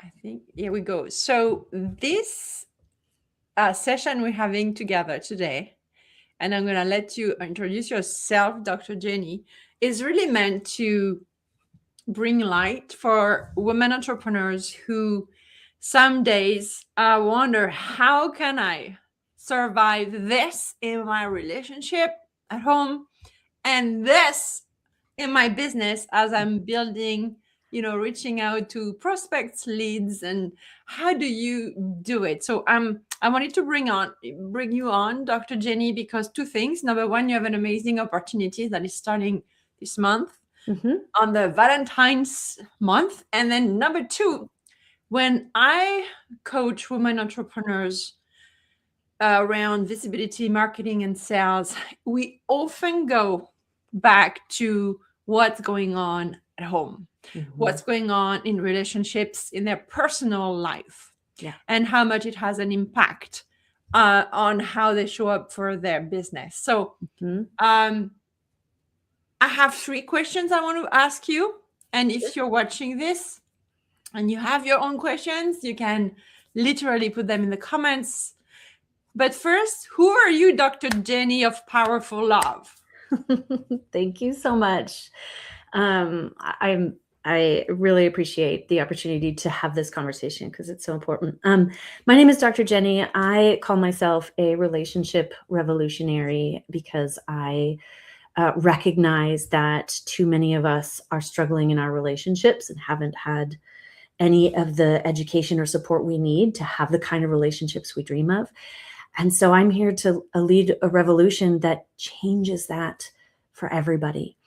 I think here we go. So this session we're having together today, and I'm going to let you introduce yourself, Dr. Jeni, is really meant to bring light for women entrepreneurs who some days wonder, how can I survive this in my relationship at home and this in my business as I'm building, reaching out to prospects, leads, and how do you do it? So I wanted to bring you on, Dr. Jeni, because two things. Number one, you have an amazing opportunity that is starting this month on the Valentine's month. And then number two, when I coach women entrepreneurs around visibility, marketing, and sales, we often go back to what's going on at home, what's going on in relationships, in their personal life, and how much it has an impact on how they show up for their business. So I have 3 questions I want to ask you. And if you're watching this and you have your own questions, you can literally put them in the comments. But first, who are you, Dr. Jeni of PowerfulLove? Thank you so much. I really appreciate the opportunity to have this conversation because it's so important. My name is Dr. Jeni. I call myself a relationship revolutionary because I recognize that too many of us are struggling in our relationships and haven't had any of the education or support we need to have the kind of relationships we dream of. And so I'm here to lead a revolution that changes that for everybody.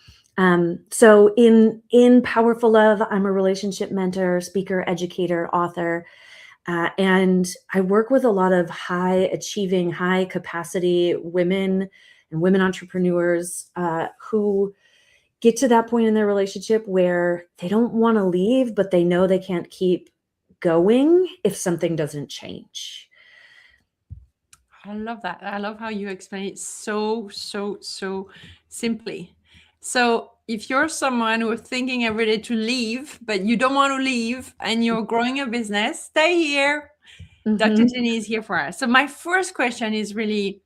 So in PowerfulLove, I'm a relationship mentor, speaker, educator, author, and I work with a lot of high achieving, high capacity women and women entrepreneurs who get to that point in their relationship where they don't want to leave, but they know they can't keep going if something doesn't change. I love that. I love how you explain it so simply. So if you're someone who's thinking every day to leave, but you don't want to leave and you're growing a business, stay here. Dr. Jeni is here for us. So my first question is really,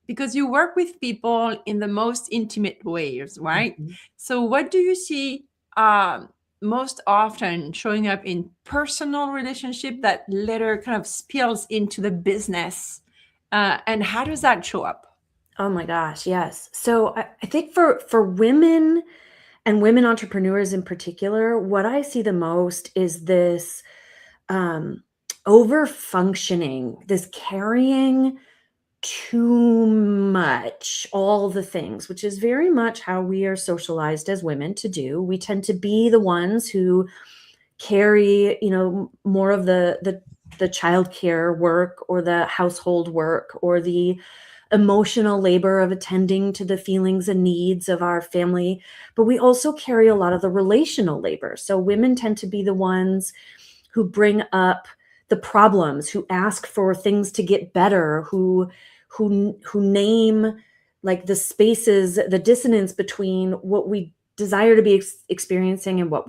because you work with people in the most intimate ways, right? So what do you see most often showing up in personal relationship that later kind of spills into the business? And how does that show up? Oh my gosh, yes. So I think for women and women entrepreneurs in particular, what I see the most is this over functioning, this carrying too much, all the things, which is very much how we are socialized as women to do. We tend to be the ones who carry, more of the childcare work or the household work or the emotional labor of attending to the feelings and needs of our family, but we also carry a lot of the relational labor. So women tend to be the ones who bring up the problems, who ask for things to get better, who name like the spaces, the dissonance between what we desire to be experiencing and what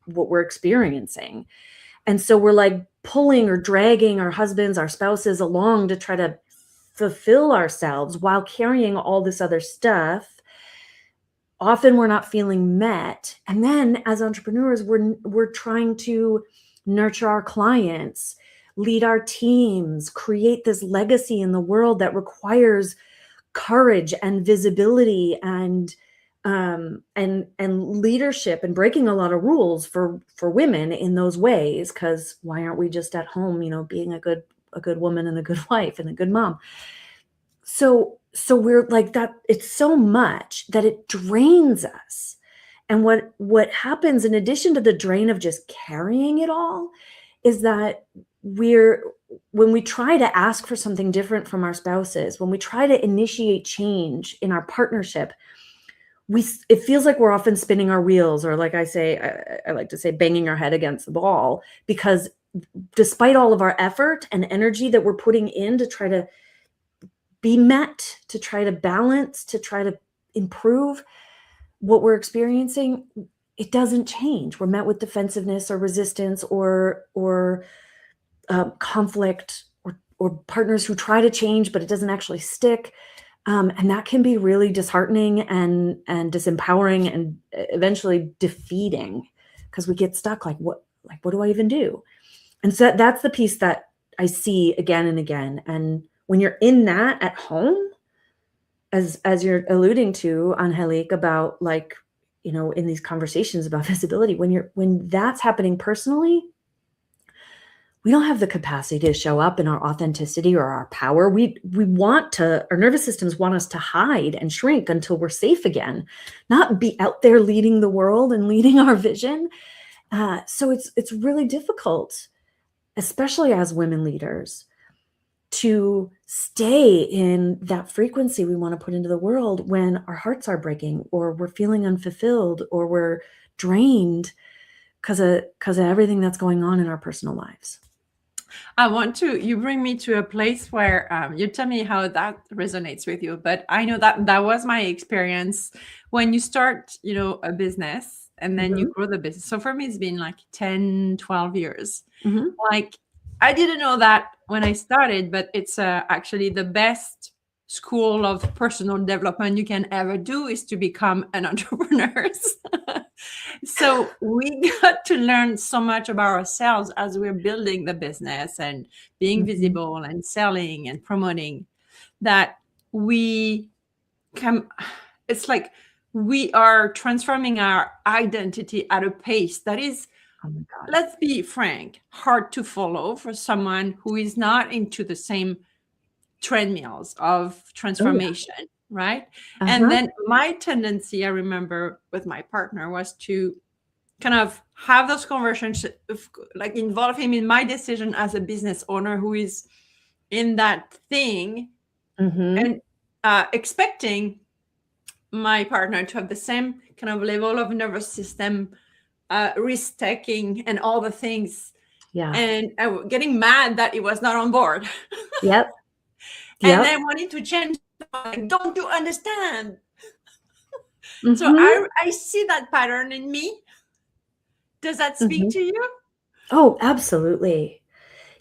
we're experiencing. And so we're like pulling or dragging our husbands, our spouses along to try to fulfill ourselves while carrying all this other stuff. Often we're not feeling met. And then as entrepreneurs, we're trying to nurture our clients, lead our teams, create this legacy in the world that requires courage and visibility and leadership and breaking a lot of rules for women in those ways. Because why aren't we just at home, being a good woman and a good wife and a good mom? So we're like that. It's so much that it drains us. And what happens in addition to the drain of just carrying it all is that when we try to ask for something different from our spouses, when we try to initiate change in our partnership, it feels like we're often spinning our wheels, or like I like to say, banging our head against the wall, because despite all of our effort and energy that we're putting in to try to be met, to try to balance, to try to improve what we're experiencing, it doesn't change. We're met with defensiveness or resistance or conflict, or partners who try to change, but it doesn't actually stick. And that can be really disheartening and disempowering and eventually defeating, because we get stuck what do I even do? And so that's the piece that I see again and again. And when you're in that at home, as you're alluding to, Angelique, about in these conversations about visibility, when that's happening personally, we don't have the capacity to show up in our authenticity or our power. Our nervous systems want us to hide and shrink until we're safe again, not be out there leading the world and leading our vision. So it's really difficult, especially as women leaders, to stay in that frequency we want to put into the world when our hearts are breaking, or we're feeling unfulfilled, or we're drained because of everything that's going on in our personal lives. You bring me to a place where you tell me how that resonates with you, but I know that was my experience when you start, a business and then you grow the business. So for me, it's been like 10, 12 years. Mm-hmm. Like, I didn't know that when I started, but it's actually the best school of personal development you can ever do is to become an entrepreneur. So we got to learn so much about ourselves as we're building the business and being visible and selling and promoting, that it's like we are transforming our identity at a pace that is, Oh my God. let's be frank, hard to follow for someone who is not into the same treadmills of transformation, right? And then my tendency, I remember with my partner, was to kind of have those conversations, like involve him in my decision as a business owner who is in that thing, and expecting my partner to have the same kind of level of nervous system, risk taking and all the things. Yeah. And getting mad that he was not on board. Yep. And then wanting to change, like, don't you understand? So I see that pattern in me. Does that speak to you? Oh, absolutely.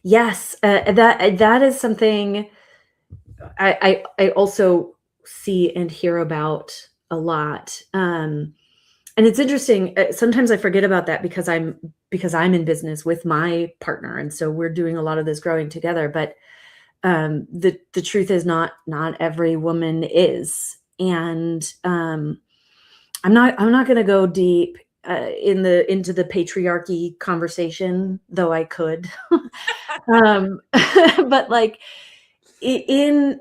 Yes. That is something I also see and hear about a lot. And it's interesting. Sometimes I forget about that because I'm in business with my partner, and so we're doing a lot of this growing together. But the truth is, not every woman is, and I'm not going to go deep into the patriarchy conversation, though I could. But like in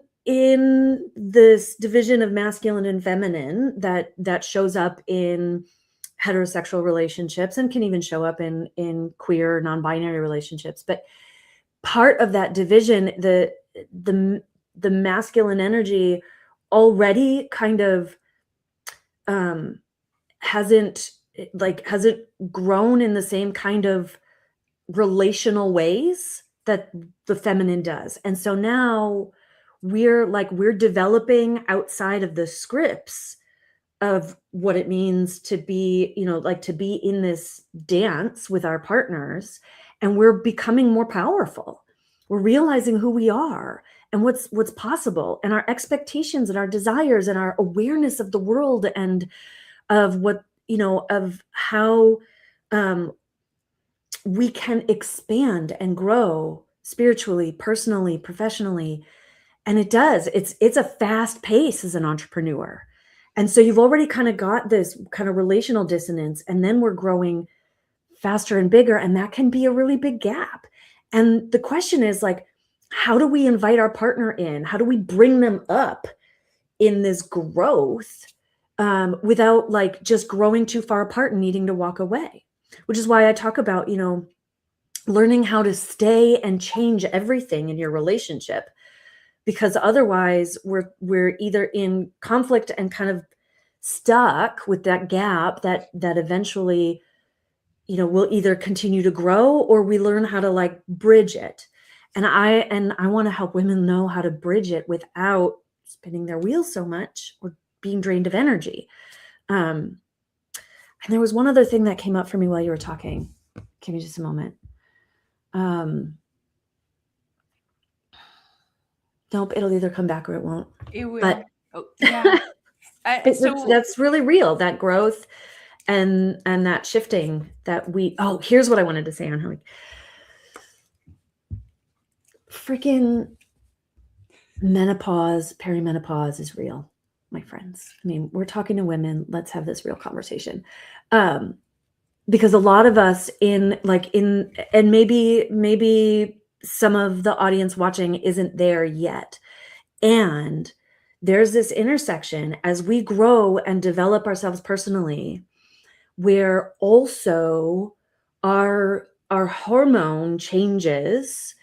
this division of masculine and feminine that shows up in heterosexual relationships and can even show up in queer non-binary relationships, but part of that division, the masculine energy already kind of hasn't grown in the same kind of relational ways that the feminine does. And so now we're developing outside of the scripts of what it means to be, to be in this dance with our partners, and we're becoming more powerful. We're realizing who we are and what's possible, and our expectations and our desires and our awareness of the world, and of what, of how we can expand and grow spiritually, personally, professionally. And it's a fast pace as an entrepreneur. And so you've already kind of got this kind of relational dissonance, and then we're growing faster and bigger, and that can be a really big gap. And the question is, like, how do we invite our partner in? How do we bring them up in this growth without like just growing too far apart and needing to walk away? Which is why I talk about, learning how to stay and change everything in your relationship, because otherwise we're either in conflict and kind of stuck with that gap that eventually, we'll either continue to grow, or we learn how to like bridge it. And I want to help women know how to bridge it without spinning their wheels so much or being drained of energy. I And there was one other thing that came up for me while you were talking. Give me just a moment. Nope, it'll either come back or it won't. It will. But Yeah. that's really real, that growth and that shifting that here's what I wanted to say on her. Freaking menopause, perimenopause is real, my friends. I mean, we're talking to women. Let's have this real conversation. Because a lot of us and maybe some of the audience watching isn't there yet. And there's this intersection as we grow and develop ourselves personally, where also our hormone changes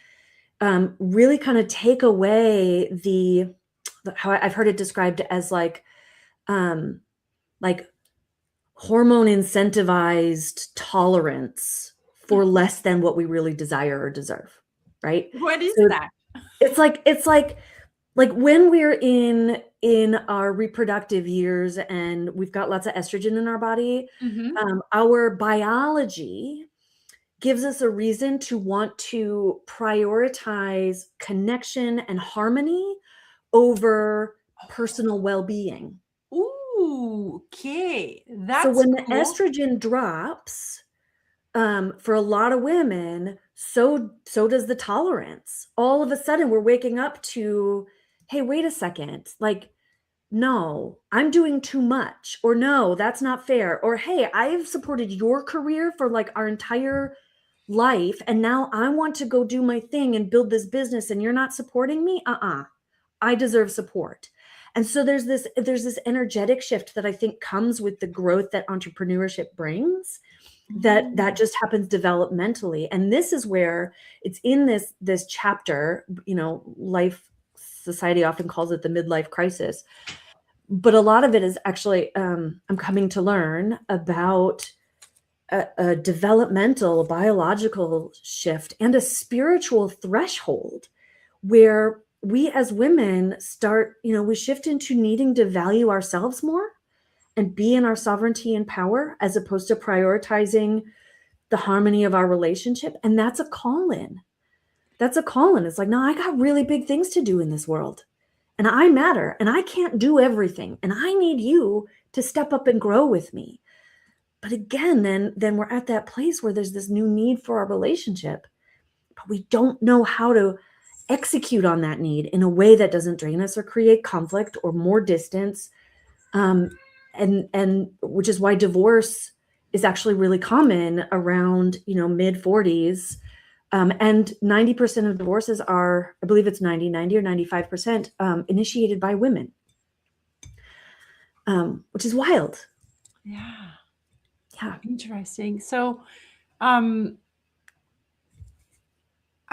really kind of take away how I've heard it described as like hormone incentivized tolerance for less than what we really desire or deserve, right? What is that? It's like when we're in our reproductive years and we've got lots of estrogen in our body, our biology gives us a reason to want to prioritize connection and harmony over personal well-being. Ooh, okay. That's so when the cool. estrogen drops, for a lot of women, so does the tolerance. All of a sudden, we're waking up to, hey, wait a second, like, no, I'm doing too much, or no, that's not fair, or hey, I've supported your career for like our entire life, and now I want to go do my thing and build this business, and you're not supporting me. I deserve support. And so there's this energetic shift that I think comes with the growth that entrepreneurship brings, that just happens developmentally. And this is where it's in this chapter, life, society often calls it the midlife crisis, but a lot of it is actually I'm coming to learn about a developmental, biological shift and a spiritual threshold where we as women start, we shift into needing to value ourselves more and be in our sovereignty and power, as opposed to prioritizing the harmony of our relationship. And that's a call-in. It's like, no, I got really big things to do in this world, and I matter, and I can't do everything, and I need you to step up and grow with me. But again, then we're at that place where there's this new need for our relationship, but we don't know how to execute on that need in a way that doesn't drain us or create conflict or more distance. And which is why divorce is actually really common around, mid 40s. And 90% of divorces are, I believe it's 90 or 95%, initiated by women, which is wild. Yeah. Yeah. Interesting. So,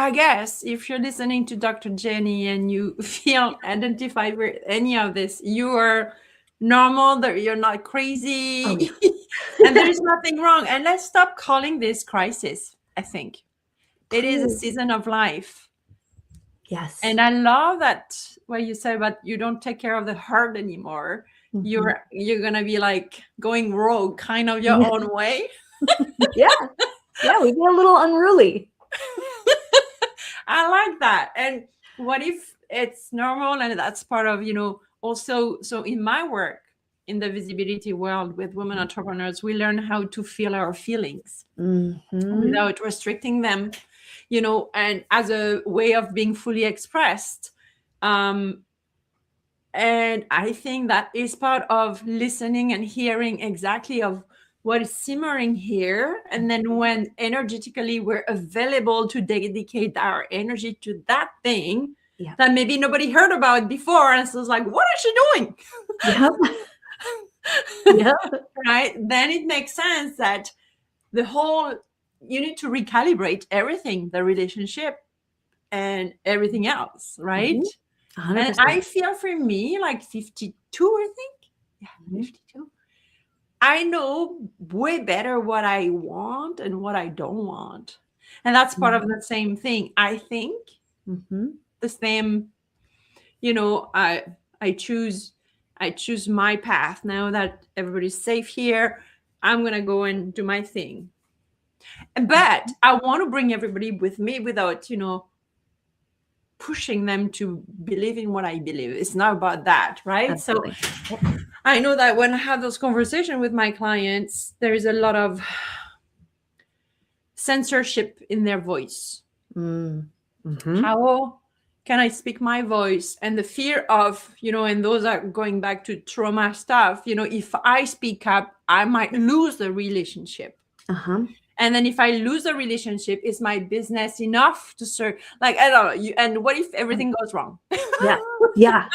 I guess if you're listening to Dr. Jeni and you feel identified with any of this, you are normal, that you're not crazy, Oh, yeah. and there is nothing wrong. And let's stop calling this crisis, I think. It is a season of life. Yes. And I love that what you said about you don't take care of the hurt anymore. You're gonna be like going rogue, kind of your own way. Yeah, we get a little unruly. I like that. And what if it's normal and that's part of, also, so in my work in the visibility world with women entrepreneurs, we learn how to feel our feelings without restricting them, and as a way of being fully expressed. And I think that is part of listening and hearing exactly of what is simmering here. And then when energetically we're available to dedicate our energy to that thing that maybe nobody heard about before. And so it's like, what is she doing? Yeah. Right. Then it makes sense that you need to recalibrate everything, the relationship and everything else. Right. 100%. And I feel for me, like 52, I think. Yeah, 52. I know way better what I want and what I don't want. And that's part of the same thing. I think the same, I choose my path now that everybody's safe here. I'm going to go and do my thing. But I want to bring everybody with me without, pushing them to believe in what I believe. It's not about that, right? So Absolutely. I know that when I have those conversations with my clients, there is a lot of censorship in their voice. Mm-hmm. How can I speak my voice? And the fear of, and those are going back to trauma stuff, if I speak up, I might lose the relationship. Uh-huh. And then if I lose a relationship, is my business enough to serve? Like, I don't know. And what if everything goes wrong? Yeah. Yeah.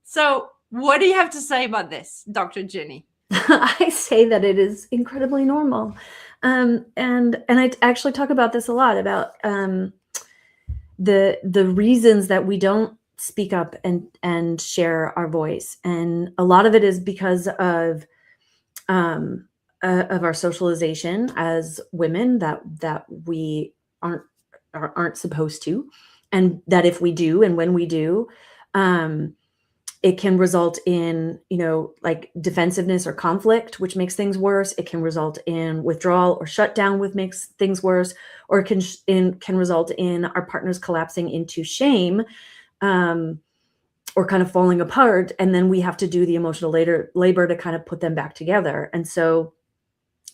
So what do you have to say about this, Dr. Jeni? I say that it is incredibly normal. And I actually talk about this a lot, about the reasons that we don't speak up and share our voice. And a lot of it is because of our socialization as women, that we aren't supposed to, and that if we do, and when we do, it can result in, like defensiveness or conflict, which makes things worse. It can result in withdrawal or shutdown, which makes things worse, or it can result in our partners collapsing into shame, or kind of falling apart. And then we have to do the emotional labor to kind of put them back together. And so,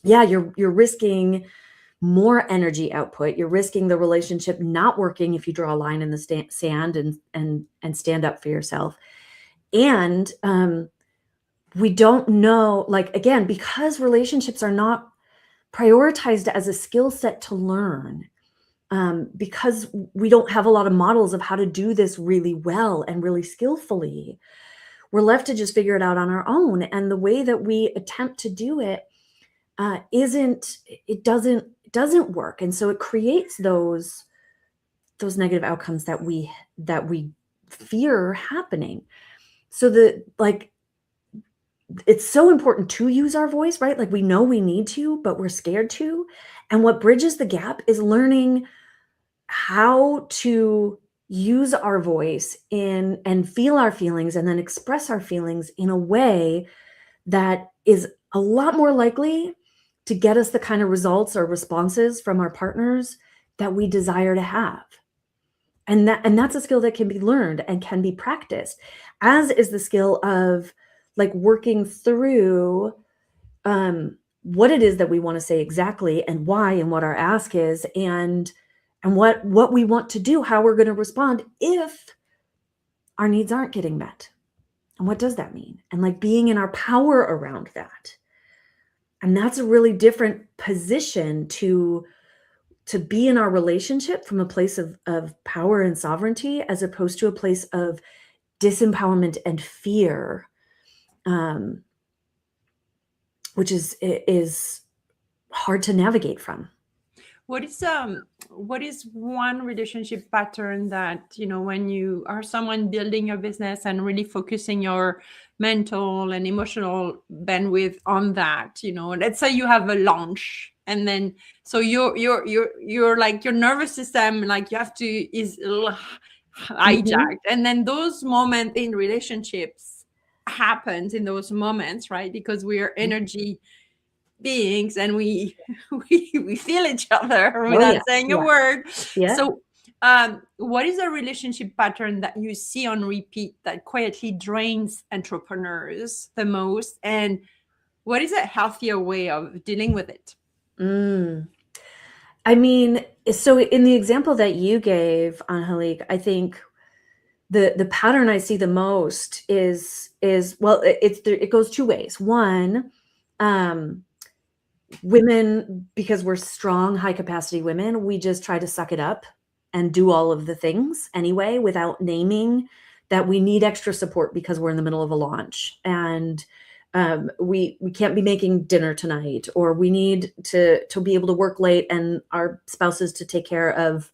yeah, you're risking more energy output. You're risking the relationship not working if you draw a line in the sand and stand up for yourself. And we don't know, like, again, because relationships are not prioritized as a skill set to learn, because we don't have a lot of models of how to do this really well and really skillfully, we're left to just figure it out on our own. And the way that we attempt to do it doesn't work. And so it creates those negative outcomes that we fear happening. So it's so important to use our voice, right? Like, we know we need to, but we're scared to. And what bridges the gap is learning how to use our voice and feel our feelings, and then express our feelings in a way that is a lot more likely to get us the kind of results or responses from our partners that we desire to have. And that's a skill that can be learned and can be practiced, as is the skill of, like, working through what it is that we want to say exactly, and why, and what our ask is, and what we want to do, how we're going to respond if our needs aren't getting met. And what does that mean? And, like, being in our power around that. And that's a really different position to be in our relationship, from a place of power and sovereignty, as opposed to a place of disempowerment and fear, which is hard to navigate from. What is one relationship pattern that, when you are someone building your business and really focusing your mental and emotional bandwidth on that, let's say you have a launch, and then so you're like, your nervous system, like, you have to is hijacked, and then those moments in relationships happens in those moments, right? Because we are energy beings, and we feel each other without saying a word. So what is a relationship pattern that you see on repeat that quietly drains entrepreneurs the most, and what is a healthier way of dealing with it? I mean, so in the example that you gave, Angelique, I think the pattern I see the most is well, it goes two ways. One, women, because we're strong, high capacity women, we just try to suck it up and do all of the things anyway, without naming that we need extra support because we're in the middle of a launch, and we can't be making dinner tonight, or we need to be able to work late and our spouses to take care of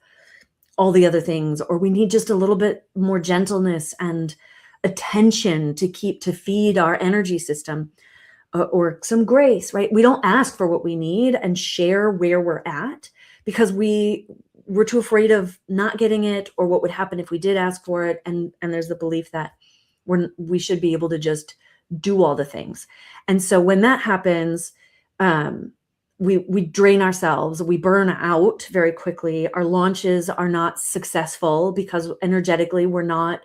all the other things, or we need just a little bit more gentleness and attention to feed our energy system, or some grace, right? We don't ask for what we need and share where we're at, because we're too afraid of not getting it, or what would happen if we did ask for it. And there's the belief that we should be able to just do all the things. And so when that happens, we drain ourselves, we burn out very quickly. Our launches are not successful because energetically we're not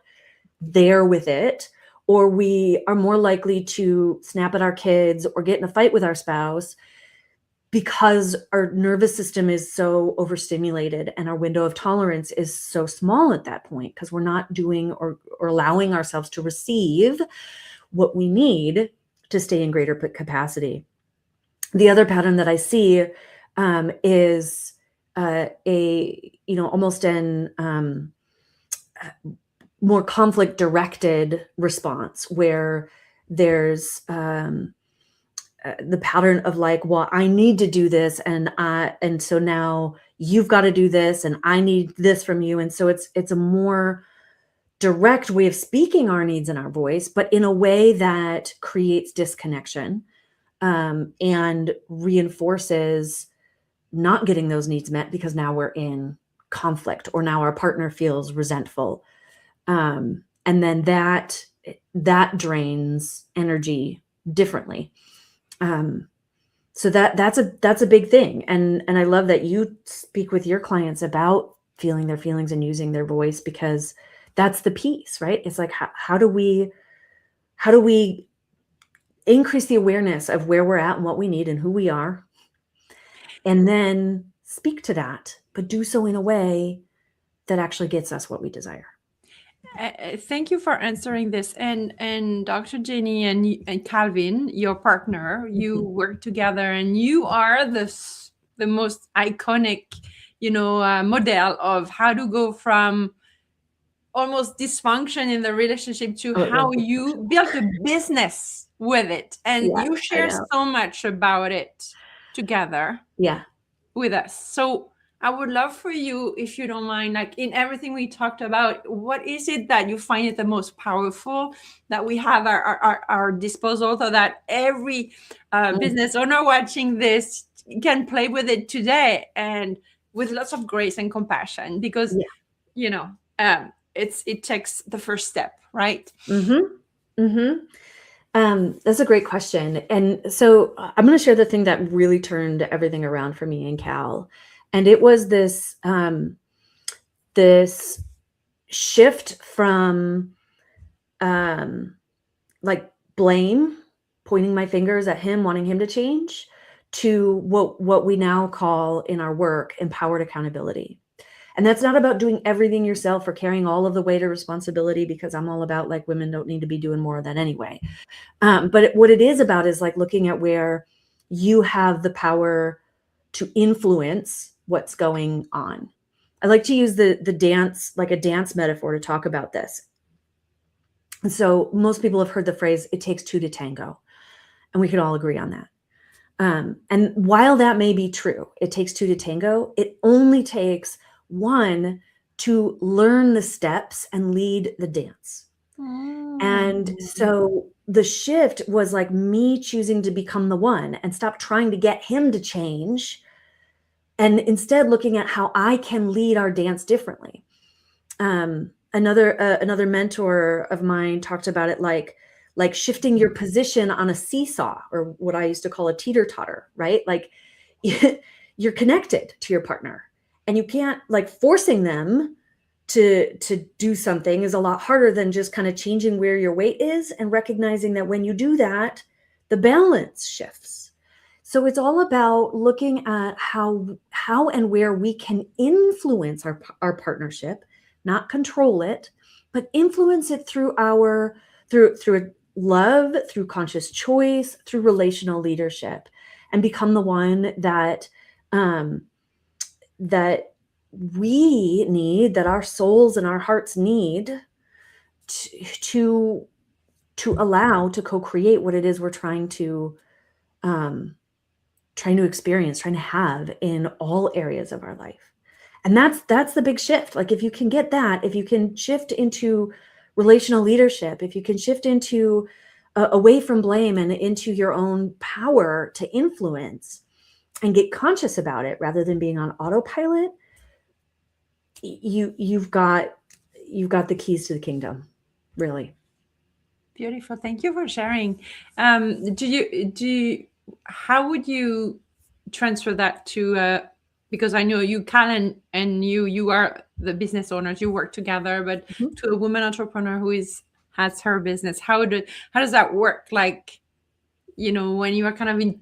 there with it, or we are more likely to snap at our kids or get in a fight with our spouse because our nervous system is so overstimulated and our window of tolerance is so small at that point, because we're not doing or allowing ourselves to receive what we need to stay in greater capacity. The other pattern that I see is almost an more conflict directed response, where there's the pattern of like, well, I need to do this, and so now you've got to do this, and I need this from you. And so it's a more direct way of speaking our needs and our voice, but in a way that creates disconnection and reinforces not getting those needs met, because now we're in conflict, or now our partner feels resentful. And then that drains energy differently. So that's a big thing. And I love that you speak with your clients about feeling their feelings and using their voice, because that's the piece, right? It's like, how do we increase the awareness of where we're at and what we need and who we are, and then speak to that, but do so in a way that actually gets us what we desire. Thank you for answering this. And Dr. Jeni and Calvin, your partner, you work together, and you are the most iconic, model of how to go from almost dysfunction in the relationship to how you built a business with it. And you share so much about it together with us. So I would love for you, if you don't mind, like in everything we talked about, what is it that you find it the most powerful that we have our disposal, so that every business owner watching this can play with it today, and with lots of grace and compassion, because it takes the first step, right? That's a great question. And so I'm going to share the thing that really turned everything around for me and Cal. And it was this shift from like blame, pointing my fingers at him, wanting him to change, to what we now call in our work empowered accountability. And that's not about doing everything yourself or carrying all of the weight or responsibility, because I'm all about like women don't need to be doing more of that anyway. But what it is about is like looking at where you have the power to influence what's going on. I like to use the dance, like a dance metaphor, to talk about this. And so most people have heard the phrase, it takes two to tango. And we could all agree on that. And while that may be true, it takes two to tango, it only takes one to learn the steps and lead the dance. And so the shift was like me choosing to become the one and stop trying to get him to change, and instead looking at how I can lead our dance differently. Another mentor of mine talked about it like shifting your position on a seesaw, or what I used to call a teeter-totter, right? Like you're connected to your partner, and you can't, like, forcing them to do something is a lot harder than just kind of changing where your weight is and recognizing that when you do that, the balance shifts. So it's all about looking at how and where we can influence our partnership, not control it, but influence it through love, through conscious choice, through relational leadership, and become the one that we need, that our souls and our hearts need to allow to co-create what it is we're trying to experience, trying to have in all areas of our life. And that's the big shift. Like, if you can get that, if you can shift into relational leadership, if you can shift into away from blame and into your own power to influence and get conscious about it rather than being on autopilot, you've got the keys to the kingdom, really. Beautiful. Thank you for sharing. How would you transfer that to, because I know you, Cal, and you are the business owners, you work together, but Mhm. to a woman entrepreneur who has her business, how does that work? Like, when you are kind of in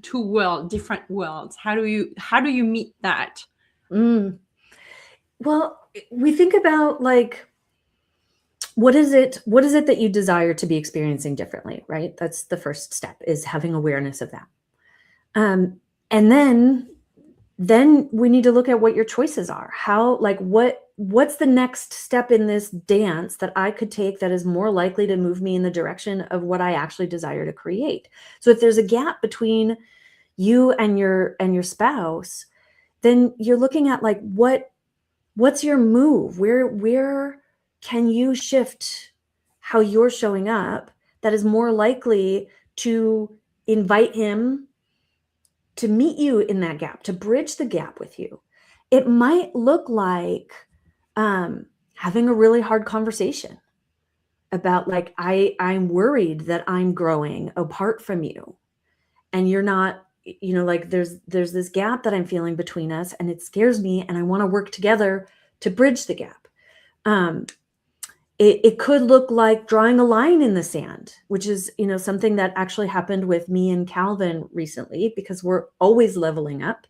different worlds, how do you meet that? Mm. Well, we think about like, what is it that you desire to be experiencing differently, right? That's the first step, is having awareness of that. And then we need to look at what your choices are. How, like, what's the next step in this dance that I could take that is more likely to move me in the direction of what I actually desire to create? So if there's a gap between you and your spouse, then you're looking at like, what's your move? Where can you shift how you're showing up that is more likely to invite him to meet you in that gap, to bridge the gap with you? It might look like having a really hard conversation about like, I'm worried that I'm growing apart from you, and you're not, like, there's this gap that I'm feeling between us, and it scares me, and I want to work together to bridge the gap. It could look like drawing a line in the sand, which is, something that actually happened with me and Calvin recently, because we're always leveling up.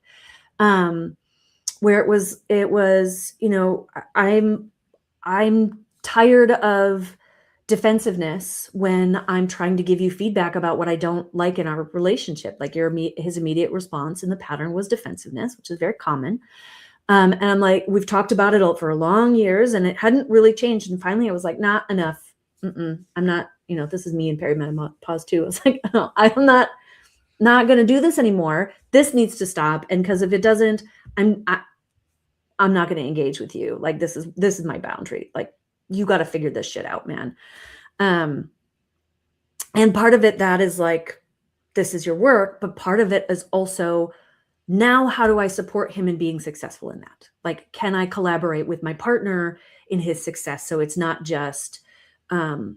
Where it was, I'm tired of defensiveness when I'm trying to give you feedback about what I don't like in our relationship. Like, his immediate response in the pattern was defensiveness, which is very common. And I'm like, we've talked about it all for long years, and it hadn't really changed. And finally I was like, not enough. I'm not, this is me in perimenopause too. I was like, no, I'm not going to do this anymore. This needs to stop. And because if it doesn't, I'm not going to engage with you. Like, this is my boundary. Like, you got to figure this shit out, man. And part of it, that is like, this is your work, but part of it is also, now how do I support him in being successful in that? Like, can I collaborate with my partner in his success? So it's not just individual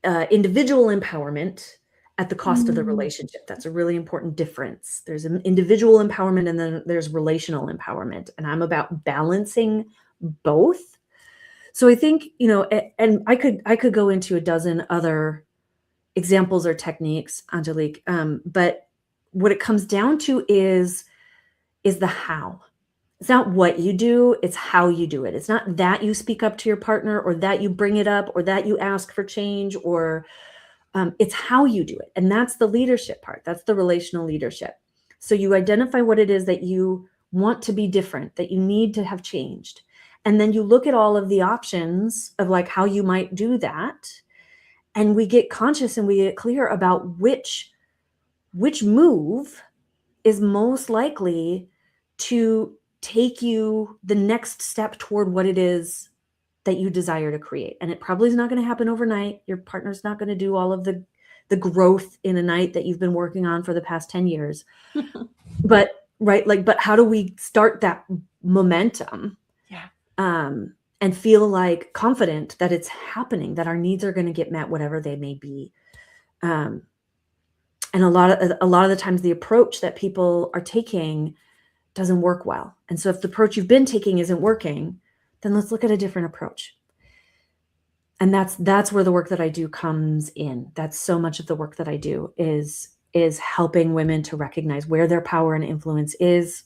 empowerment at the cost of the relationship. That's a really important difference. There's an individual empowerment, and then there's relational empowerment. And I'm about balancing both. So I think, and I could go into a dozen other examples or techniques, Angelique, but what it comes down to is the how. It's not what you do, it's how you do it. It's not that you speak up to your partner, or that you bring it up, or that you ask for change, or it's how you do it. And that's the leadership part. That's the relational leadership. So you identify what it is that you want to be different, that you need to have changed. And then you look at all of the options of like how you might do that. And we get conscious and we get clear about which move is most likely to take you the next step toward what it is that you desire to create. And it probably is not going to happen overnight. Your partner's not going to do all of the growth in a night that you've been working on for the past 10 years. But right, like, but how do we start that momentum? Yeah. And feel like confident that it's happening, that our needs are going to get met, whatever they may be. And a lot of the times the approach that people are taking doesn't work well. And so if the approach you've been taking isn't working, then let's look at a different approach. And that's where the work that I do comes in. That's so much of the work that I do is helping women to recognize where their power and influence is,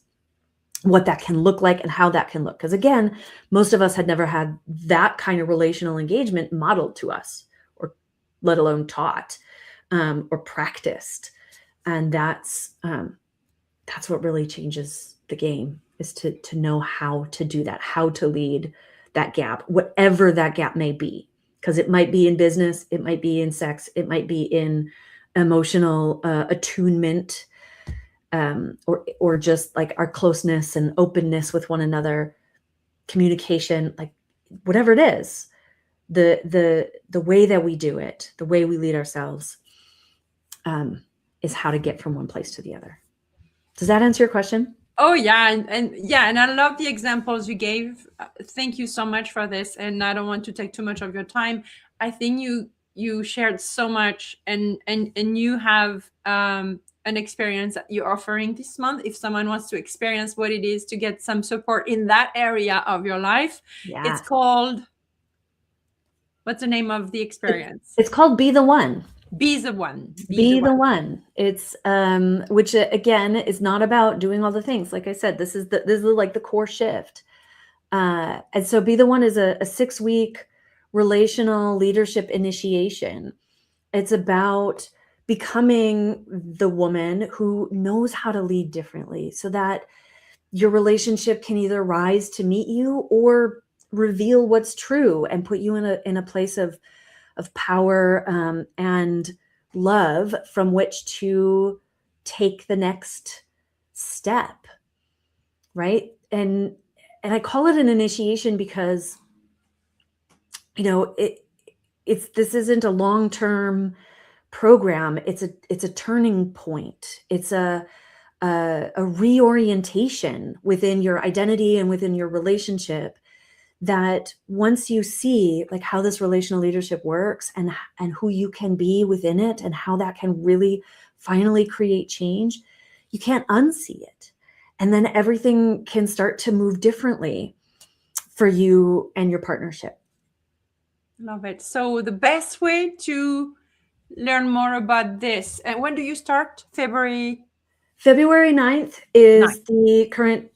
what that can look like, and how that can look. Because again, most of us had never had that kind of relational engagement modeled to us, or let alone taught, or practiced. And that's what really changes the game, is to know how to do that, how to lead that gap, whatever that gap may be. Because it might be in business, it might be in sex, it might be in emotional attunement, or just like our closeness and openness with one another, communication, like whatever it is, the way that we do it, the way we lead ourselves, is how to get from one place to the other. Does that answer your question? Oh yeah, and I love the examples you gave. Thank you so much for this, and I don't want to take too much of your time. I think you shared so much, and you have an experience that you're offering this month. If someone wants to experience what it is to get some support in that area of your life, it's Yeah. called, what's the name of the experience? It's called Be the One. Be the One. Be the Be the One. one. It's which again is not about doing all the things. Like I said, this is like the core shift. And so Be the One is a 6-week relational leadership initiation. It's about becoming the woman who knows how to lead differently so that your relationship can either rise to meet you or reveal what's true and put you in a place of power and love from which to take the next step, right? And I call it an initiation because, you know, this isn't a long-term program. It's a turning point. It's a reorientation within your identity and within your relationship, that once you see like how this relational leadership works and who you can be within it and how that can really finally create change, you can't unsee it. And then everything can start to move differently for you and your partnership. Love it. So the best way to learn more about this, and when do you start? February 9th is 9th. the current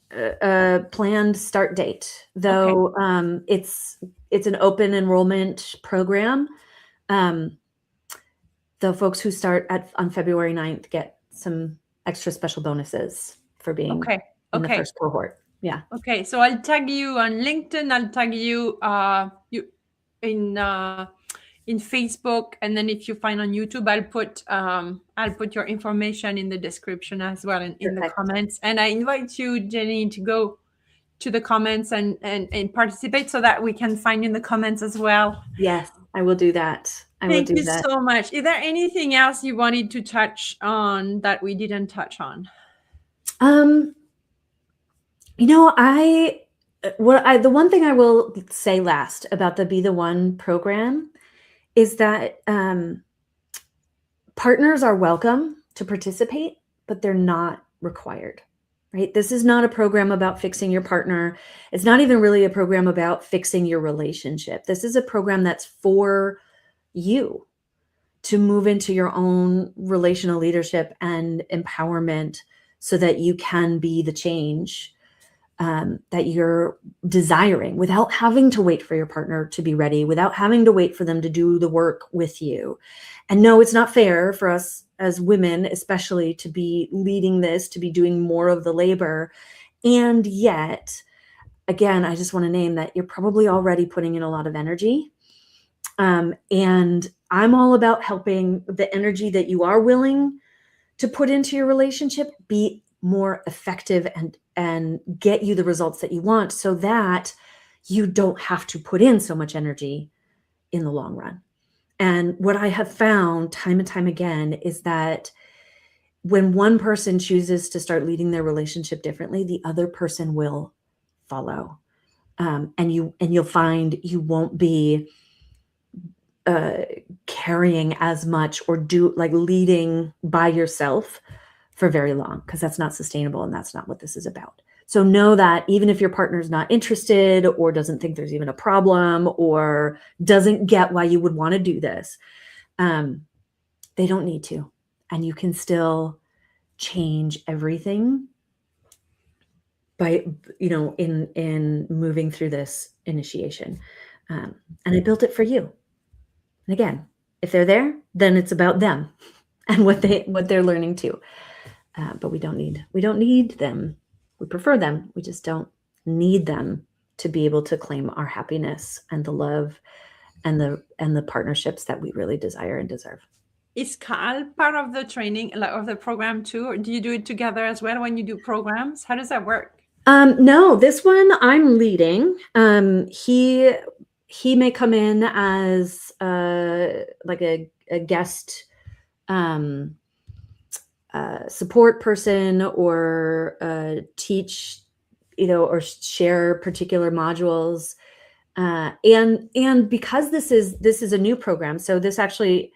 planned start date, though. It's an open enrollment program. The folks who start on February 9th get some extra special bonuses for being in the first cohort. Yeah. Okay, so I'll tag you on LinkedIn. I'll tag you in Facebook, and then if you find on YouTube, I'll put your information in the description as well, and in the comments. And I invite you, Jenny, to go to the comments and participate so that we can find you in the comments as well. Yes, I will do that. Thank you so much. Is there anything else you wanted to touch on that we didn't touch on? You know, the one thing I will say last about the Be the One program is that partners are welcome to participate, but they're not required, right? This is not a program about fixing your partner. It's not even really a program about fixing your relationship. This is a program that's for you to move into your own relational leadership and empowerment so that you can be the change that you're desiring without having to wait for your partner to be ready, without having to wait for them to do the work with you. And no, it's not fair for us as women, especially, to be leading this, to be doing more of the labor. And yet, again, I just want to name that you're probably already putting in a lot of energy. And I'm all about helping the energy that you are willing to put into your relationship be more effective and get you the results that you want, so that you don't have to put in so much energy in the long run. And what I have found time and time again is that when one person chooses to start leading their relationship differently, the other person will follow. And you'll find you won't be carrying as much or leading by yourself for very long, because that's not sustainable and that's not what this is about. So know that even if your partner's not interested or doesn't think there's even a problem or doesn't get why you would want to do this, they don't need to. And you can still change everything by, in moving through this initiation. And I built it for you. And again, if they're there, then it's about them and what they're learning too. But we don't need them. We prefer them. We just don't need them to be able to claim our happiness and the love and the partnerships that we really desire and deserve. Is Cal part of the training, of the program too, or do you do it together as well when you do programs? How does that work? No, this one I'm leading. He may come in as like a guest support person or teach, or share particular modules. And because this is a new program, so this actually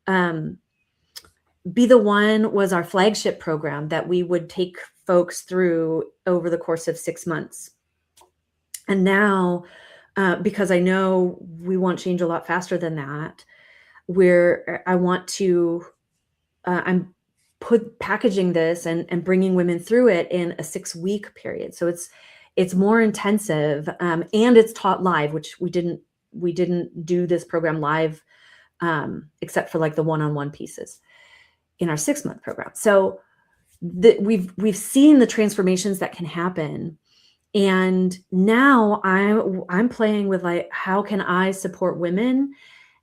Be the One was our flagship program that we would take folks through over the course of 6 months. And now, because I know we want change a lot faster than that, I'm packaging this and bringing women through it in a 6-week period. So it's more intensive, and it's taught live, which we didn't do this program live, except for like the one-on-one pieces in our 6-month program. So we've seen the transformations that can happen. And now I'm playing with like, how can I support women?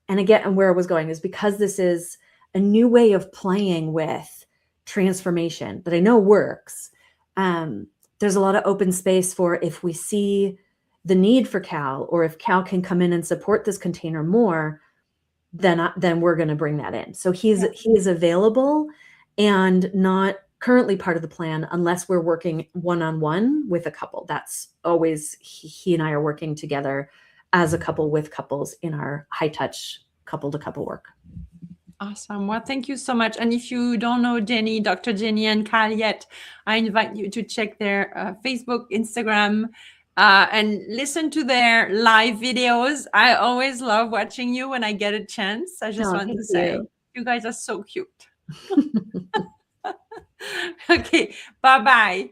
And again, and where I was going is because this is a new way of playing with transformation that I know works. There's a lot of open space for, if we see the need for Cal, or if Cal can come in and support this container more, then we're going to bring that in. So he is available and not currently part of the plan unless we're working one-on-one with a couple. That's always, he and I are working together as a couple with couples in our high touch couple to couple work. Awesome. Well, thank you so much. And if you don't know Jeni, Dr. Jeni and Cal yet, I invite you to check their Facebook, Instagram, and listen to their live videos. I always love watching you when I get a chance. I just want to say, you guys are so cute. Okay, bye-bye.